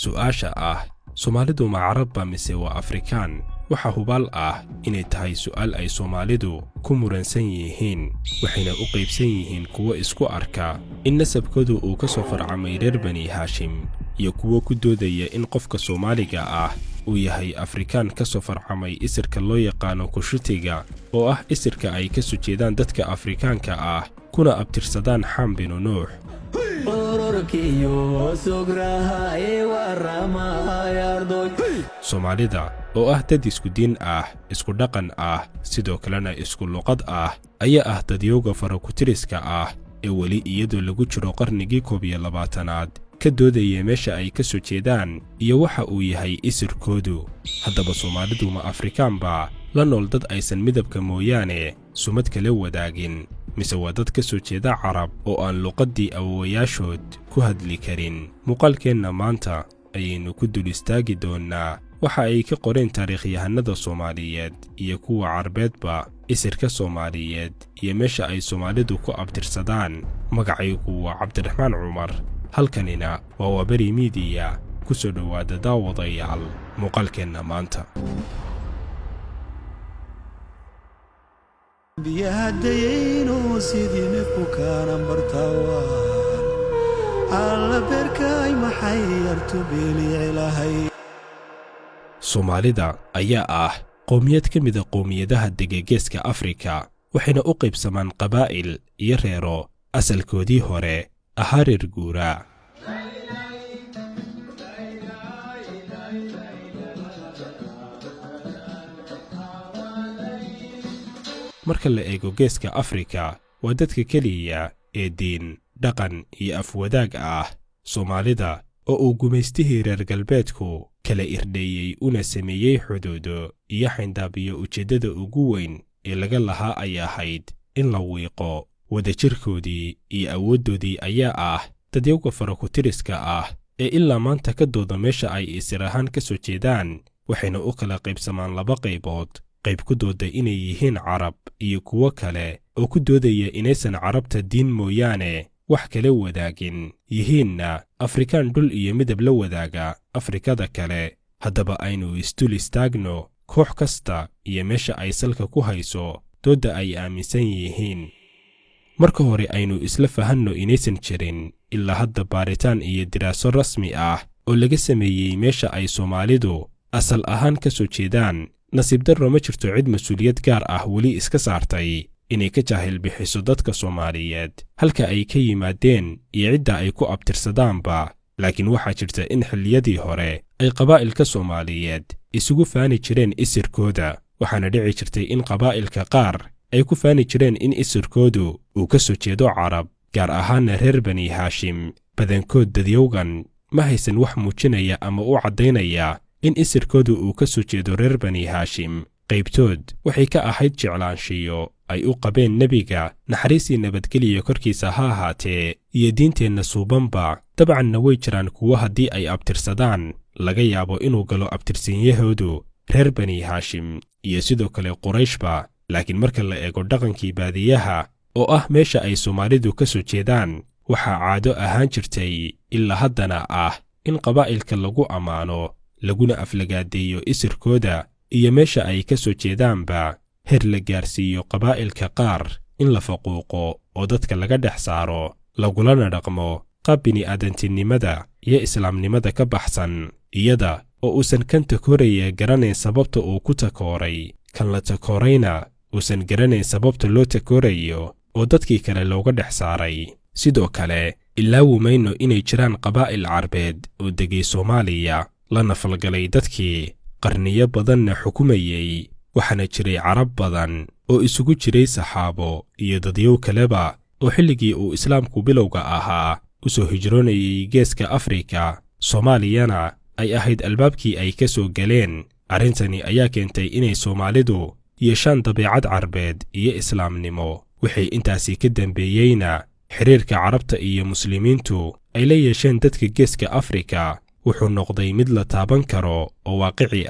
su'aasha Soomaalidu ma Carabba mise waa Afrikaan waxa hubaal inay tahay su'aal ay Soomaalidu ku muransan yihiin waxayna u qaybsan yihiin kuwa isku arka in nasabkoodu uu ka soo farcamay reer Bani Haashim iyo kuwa ku doodaya in qofka Soomaaliga uu yahay Afrikaan ka soo farcamay isirka loo yaqaano Kushitiga oo isirka ay ka soo jeedaan dadka Afrikaanka kuna abtirsadaan Xam bin Nuux. Soomaalida oo dad isku diin isku dhaqan sidoo kalena isku luqad ayaa dadyowga farakutiriska ee weli iyadoo lagu jiro qarnigii 12aad ka doodaya meesha ay ka soo jeedaan iyo waxa uu yahay isirkoodu. haddaba Soomaalidu ma Afrikaanba la nool dad aysan midabka mooyaane sumad kala wadaagin mise waa dad ka soo jeeda Carab oo aan luqadii awowayaashood ku hadli karin? muuqaalkeenna maanta ayaynu ku dul istaagi doonaa waxa ay ka qoreen taariikhyahanada Soomaaliyeed iyo kuwa Carbeedba isirka Soomaaliyeed iyo meesha ay Soomaalidu ku abtirsadaan. magacaygu waa Cabdiraxmaan Cumar, halkanina waa Wabari Media. ku soo dhawaada daawadayaal muuqaalkeenna maanta. بيهدينو سيدي نفوكانا مرتوان على بركاي محيرتو بيلي إلهي. Soomaalida ayaa qowmiyad ka mid ah qowmiyadaha deegaanka Afrika waxayna u qaybsamaan qabaa'il iyo reero asalkoodii hore reer guura. marka la eego geeska Afrika waa dadka kaliya ee diin, dhaqan iyo afwadaag Soomaalida oo uu gumaystihii reer galbeedku kala irdheeyay una sameeyay xuduudo iyo xindaabiyo ujeedada ugu weyn ee laga lahaa ay ahayd in la wiiqo wadajirkoodii iyo awooddoodii ayaa dadyowga farakutiriska ee ilaa maanta ka dooda meesha ay isir ahaan ka soo jeedaan waxayna u kala qaybsamaan laba qaybood. qayb ku dooda inay yihiin Carab iyo kuwa kale oo ku doodaya inaysan Carabta diin mooyaane wax kale wadaagin yihiinna Afrikaan dhul iyo midab la wadaaga Afrikada kale. haddaba aynu istul istaagno koox kasta iyo meesha ay salka ku hayso dooda ay aaminsan yihiin. marka hore aynu isla fahanno inaysan jirin ilaa hadda baaritaan iyo diraaso rasmi oo laga sameeyay meesha ay Soomaalidu asal ahaan ka soo jeedaan. nasiib darro ma jirto cid mas'uuliyad gaar weli iska saartay inay ka jaahil bixiso dadka Soomaaliyeed halka ay ka yimaadeen iyo cidda ay ku abtirsadaanba. laakiin waxaa jirta in xilliyadii hore ay qabaa'ilka Soomaaliyeed isugu faani jireen isirkooda, waxaana dhici jirtay in qabaa'ilka qaar ay ku faani jireen in isirkoodu uu ka soo jeedo Carab, gaar ahaanna reer Bani Haashim. badankood dadyowgan ma haysan wax muujinaya ama u caddaynaya in isirkoodu uu ka soo jeedo reer Bani Haashim. qaybtood waxay ka ahayd jeclaanshiyo ay u qabeen nebiga naxariisii nabadgeliya korkiisa ha ahaatee iyo diinteenna suubanba. dabcanna way jiraan kuwa haddii ay abtirsadaan laga yaabo inuu galo abtirsinyahoodu reer Bani Haashim iyo sidoo kale Qurayshba. laakiin marka la eego dhaqankii baadiyaha oo meesha ay Soomaalidu ka soo jeedaan waxaa caado ahaan jirtay ilaa haddana in qabaa'ilka lagu ammaano laguna aflagaadeeyo isirkooda iyo meesha ay ka soo jeedaanba heer la gaarsiiyo qabaa'ilka qaar in la faquuqo oo dadka laga dhex saaro lagulana dhaqmo qaab bini'aadantinimada iyo islaamnimada ka baxsan iyada oo uusan kan takooraya garanayn sababta uu ku takooray kan la takoorayna uusan garanayn sababta loo takoorayo oo dadkii kale looga dhex saaray. sidoo kale ilaawi mayno inay jiraan qabaa'il Carbeed oo degay Soomaaliya lana falgalay dadkii qarniyo badanna xukumayay. waxaana jiray Carab badan oo isugu jiray saxaabo iyo dadyow kaleba oo xilligii uu islaamku bilowga ahaa u soo hijroonayay geeska Afrika. Soomaaliyana ay ahayd albaabkii ay ka soo galeen. arrintani ayaa keentay inay Soomaalidu yeeshaan dabeecad Carbeed iyo islaamnimo. waxay intaasi ka dambeeyeyna xiriirka Carabta iyo Muslimiintu ay la yeesheen dadka geeska Afrika wuxuu noqday mid la taaban karo oo waaqici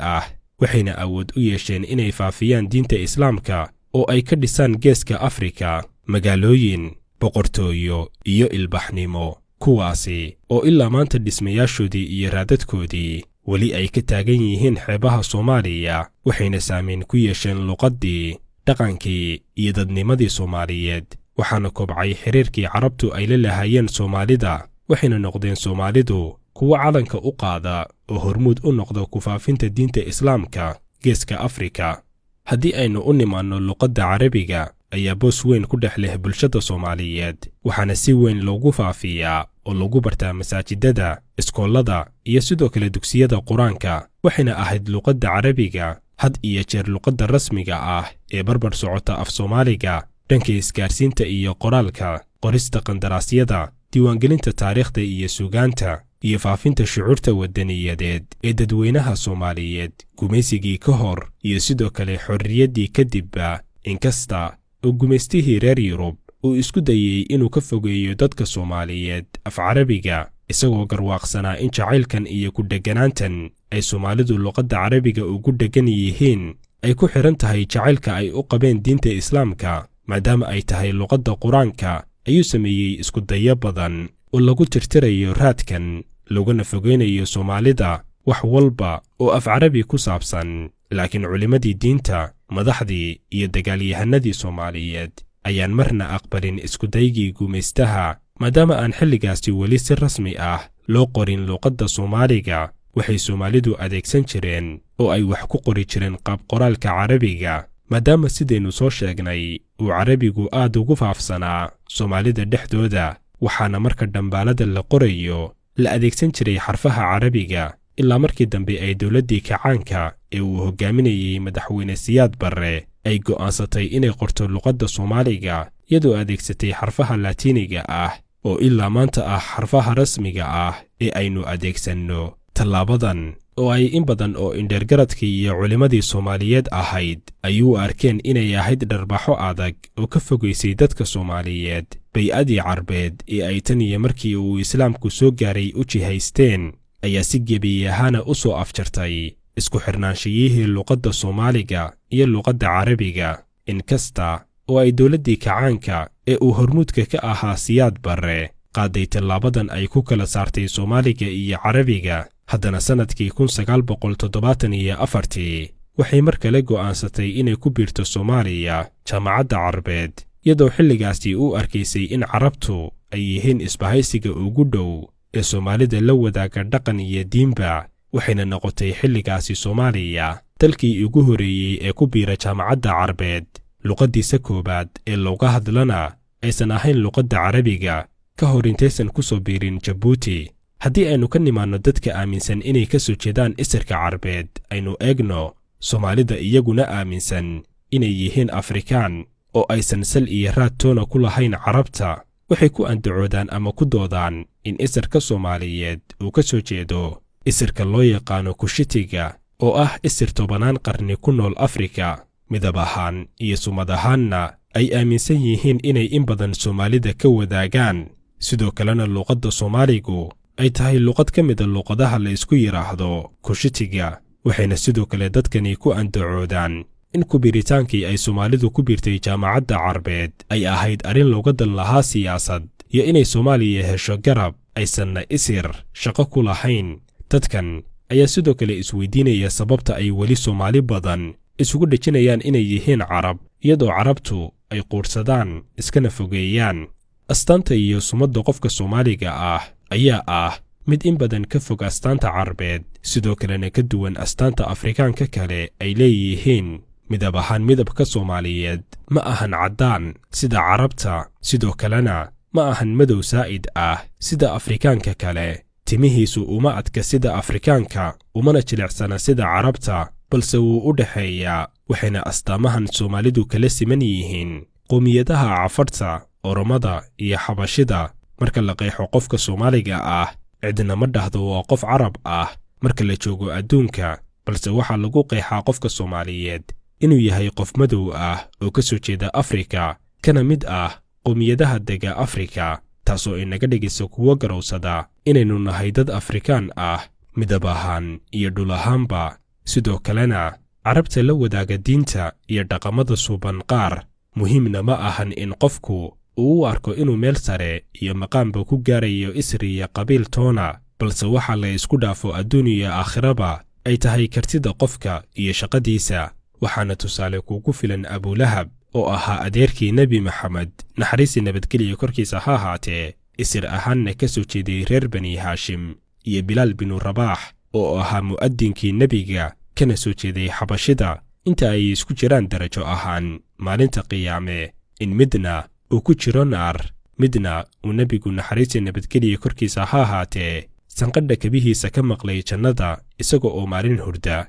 waxayna awood u yeesheen inay faafiyaan diinta Islaamka oo ay ka dhisaan geeska Afrika magaalooyin, boqortooyo iyo ilbaxnimo. kuwaasi oo ilaa maanta dhismayaashoodii iyo raadadkoodii weli ay ka taagan yihiin xeebaha Soomaaliya, waxayna saameyn ku yeesheen luqaddii, dhaqankii iyo dadnimadii Soomaaliyeed, waxaana kobcay xiriirkii carabtu ay la lahaayeen Soomaalida, waxayna noqdeen Soomaalidu kuwa calanka u qaada oo hormuud u noqda ku faafinta diinta Islaamka geeska Afrika. haddii aynu u nimaanno luqadda Carabiga ayaa boos weyn ku dhex leh bulshada Soomaaliyeed, waxaana si weyn loogu faafiyaa oo lagu bartaa masaajidada, iskoolada iyo sidoo kale dugsiyada Quraanka, waxayna ahayd luqadda Carabiga had iyo jeer luqadda rasmiga ah ee barbar socota af Soomaaliga dhanka isgaarsiinta iyo qoraalka, qorista qandaraasyada, diiwaangelinta taariikhda iyo suugaanta, iyo faafinta shucuurta wadaniyadeed ee dadweynaha Soomaaliyeed gumaysigii ka hor iyo sidoo kale xorriyaddii kadibba. inkasta oo gumaystihii reer Yurub uu isku dayay inuu ka fogeeyo dadka Soomaaliyeed af Carabiga, isagoo garwaaqsanaa in jacaylkan iyo ku dheganaantan ay Soomaalidu luqadda Carabiga ugu dhegan yihiin ay ku xiran tahay jacaylka ay u qabeen diinta Islaamka, maadaama ay tahay luqadda Quraanka, ayuu sameeyey isku dayo badan oo lagu tirtirayo raadkan laguna fogeynayo Soomaalida wax walba oo af Carabi ku saabsan. laakiin culimadii diinta, madaxdii iyo dagaalyahanadii Soomaaliyeed ayaan marna aqbalin isku daygii gumaystaha, maadaama aan xilligaasi weli si rasmi ah loo qorin luqadda Soomaaliga. waxay Soomaalidu adeegsan jireen oo ay wax ku qori jireen qaab qoraalka Carabiga, maadaama sidaynu soo sheegnay uu Carabigu aad ugu faafsanaa Soomaalida dhexdooda, waxaana marka dhambaalada la qorayo la adeegsan jiray xarfaha Carabiga ilaa markii dambe ay dowladdii kacaanka ee uu hogaaminayay madaxweyne Siyaad Barre ay go'aansatay inay qorto luqadda Soomaaliga iyadoo adeegsatay xarfaha Laatiiniga ah oo ilaa maanta ah xarfaha rasmiga ah ee aynu adeegsanno. tallaabadan oo ay in badan oo indhergaradkii iyo culimadii Soomaaliyeed ahayd ayuu arkeen inay ahayd dharbaxo adag oo ka fogeysay dadka Soomaaliyeed bay'adii Carbeed ee ay tan iyo markii uu Islaamku soo gaaray u jihaysteen, ayaa si gebi ahaana u soo afjartay isku xirnaanshiyihii luqadda Soomaaliga iyo luqadda Carabiga. inkasta oo ay dowladdii kacaanka ee uu hormuudka ka ahaa Siyaad Barre qaaday tallaabadan ay ku kala saartay Soomaaliga iyo Carabiga, haddana sanadkii 1974 waxay mar kale go'aansatay inay ku biirto Soomaaliya jaamacadda Carbeed, iyadoo xilligaasi u arkaysay in Carabtu ay yihiin isbahaysiga ugu dhow ee Soomaalida la wadaaga dhaqan iyo diinba. waxayna noqotay xilligaasi Soomaaliya dalkii ugu horeeyey ee ku biira jaamacadda Carbeed. luqaddiisa koobaad ee looga hadlana aysan ahayn luqadda Carabiga ka hor intaysan ku soo biirin Jabuuti. haddii aynu ka nimaanno dadka aaminsan inay ka soo jeedaan isirka Carbeed, aynu eegno Soomaalida iyaguna aaminsan inay yihiin Afrikaan oo aysan sal iyo raad toona ku lahayn Carabta. waxay ku andacoodaan ama ku doodaan in isirka Soomaaliyeed uu ka soo jeedo isirka loo yaqaano Kushitiga oo ah isir 10 qarni ku nool Afrika, midab ahaan iyo sumad ahaanna ay aaminsan yihiin inay in badan Soomaalida ka wadaagaan. sidoo kalena luqadda Soomaaligu ay tahay luqad ka mid ah luqadaha la isku yiraahdo Kushitiga, waxayna sidoo kale dadkani ku andacoodaan in ku biiritaankii ay Soomaalidu ku biirtay jaamacadda Carbeed ay ahayd arrin looga dan lahaa siyaasad iyo inay Soomaaliya hesho garab aysanna isir shaqo ku lahayn. dadkan ayaa sidoo kale isweydiinaya sababta ay weli Soomaali badan isugu dhejinayaan inay yihiin Carab, iyadoo Carabtu ay quursadaan iskana fogeeyaan. astaanta iyo sumadda qofka Soomaaliga ah ayaa ah mid in badan ka fog astaanta Carbeed, sidoo kalena ka duwan astaanta Afrikaanka kale ay leeyihiin. midab ahaan midabka Soomaaliyeed ma ahan caddaan sida Carabta, sidoo kalena ma ahan madow saa'id ah sida Afrikaanka kale. timihiisu uma adka sida Afrikaanka, umana jilicsana sida Carabta, balse wuu u dhaxeeyaa. waxayna astaamahan Soomaalidu kala siman yihiin qowmiyadaha Cafarta, Oromada iyo Xabashida. marka la qeexo qofka Soomaaliga ah, cidna ma dhahdo waa qof Carab ah marka la joogo adduunka, balse waxaa lagu qeexaa qofka Soomaaliyeed inuu yahay qof madow ah oo ka soo jeeda Afrika, kana mid ah qowmiyadaha dega Afrika, taasoo inaga dhigaysa kuwo garowsada inaynu nahay dad Afrikaan ah midab ahaan iyo dhul ahaanba. sidoo kalena Carabta la wadaaga diinta iyo dhaqamada suuban qaar muhiimna ma ahan in qofku uu u arko inuu meel sare iyo maqaamba ku gaarayo isri iyo qabiil toona, balse waxa la isku dhaafo adduun iyo aakhiraba ay tahay kartida qofka iyo shaqadiisa. waxaana tusaale kuugu filan abulahab oo ahaa adeerkii nebi maxamed naxariisi nabadgelyo korkiisa ha ahaatee, isir ahaanna ka soo jeeday reer bani haashim, iyo bilaal binu rabaax oo ahaa mu'addinkii nebiga kana soo jeeday xabashida, inta ay isku jiraan darajo ahaan maalinta qiyaame, in midna uu ku jiro naar, midna uu nebigu naxariisi nabadgelyo korkiisa ha ahaatee sanqadha kabihiisa ka maqlay jannada isaga oo maalin hurda.